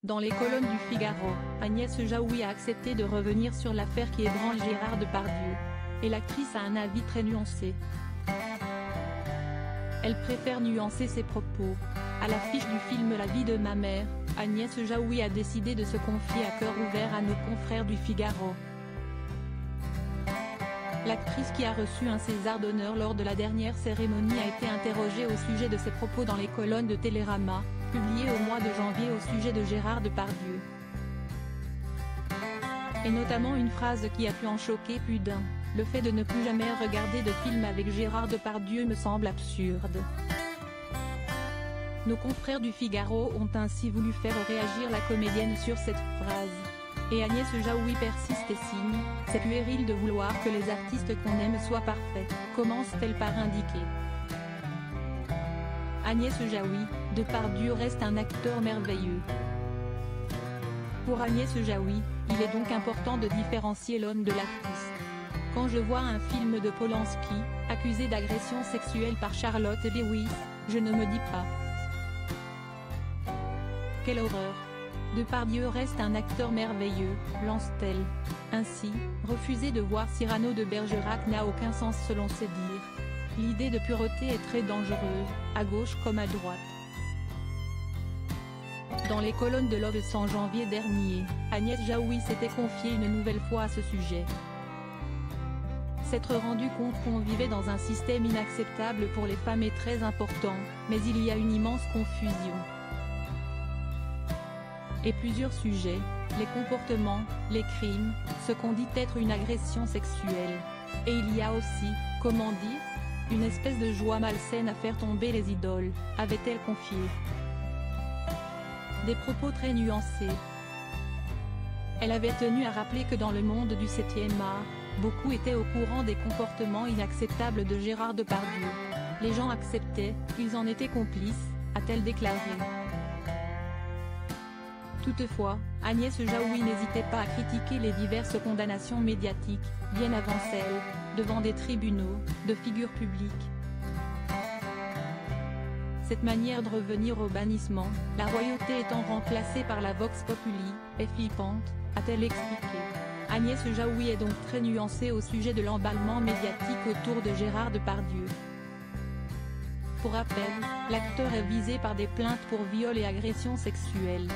Dans les colonnes du Figaro, Agnès Jaoui a accepté de revenir sur l'affaire qui ébranle Gérard Depardieu. Et l'actrice a un avis très nuancé. Elle préfère nuancer ses propos. À l'affiche du film La vie de ma mère, Agnès Jaoui a décidé de se confier à cœur ouvert à nos confrères du Figaro. L'actrice qui a reçu un César d'honneur lors de la dernière cérémonie a été interrogée au sujet de ses propos dans les colonnes de Télérama, publiées au mois de janvier au sujet de Gérard Depardieu. Et notamment une phrase qui a pu en choquer plus d'un: le fait de ne plus jamais regarder de film avec Gérard Depardieu me semble absurde. Nos confrères du Figaro ont ainsi voulu faire réagir la comédienne sur cette phrase. Et Agnès Jaoui persiste et signe: c'est puéril de vouloir que les artistes qu'on aime soient parfaits, commence-t-elle par indiquer. Agnès Jaoui, Depardieu reste un acteur merveilleux. Pour Agnès Jaoui, il est donc important de différencier l'homme de l'actrice. Quand je vois un film de Polanski, accusé d'agression sexuelle par Charlotte Lewis, je ne me dis pas: quelle horreur! Depardieu reste un acteur merveilleux, lance-t-elle. Ainsi, refuser de voir Cyrano de Bergerac n'a aucun sens selon ses dires. L'idée de pureté est très dangereuse, à gauche comme à droite. Dans les colonnes de l'Obs en janvier dernier, Agnès Jaoui s'était confiée une nouvelle fois à ce sujet. S'être rendu compte qu'on vivait dans un système inacceptable pour les femmes est très important, mais il y a une immense confusion. Et plusieurs sujets, les comportements, les crimes, ce qu'on dit être une agression sexuelle. Et il y a aussi, comment dire, une espèce de joie malsaine à faire tomber les idoles, avait-elle confié. Des propos très nuancés. Elle avait tenu à rappeler que dans le monde du 7e art, beaucoup étaient au courant des comportements inacceptables de Gérard Depardieu. Les gens acceptaient, ils en étaient complices, a-t-elle déclaré. Toutefois, Agnès Jaoui n'hésitait pas à critiquer les diverses condamnations médiatiques, bien avant celles, devant des tribunaux, de figures publiques. Cette manière de revenir au bannissement, la royauté étant remplacée par la vox populi, est flippante, a-t-elle expliqué. Agnès Jaoui est donc très nuancée au sujet de l'emballement médiatique autour de Gérard Depardieu. Pour rappel, l'acteur est visé par des plaintes pour viol et agression sexuelle.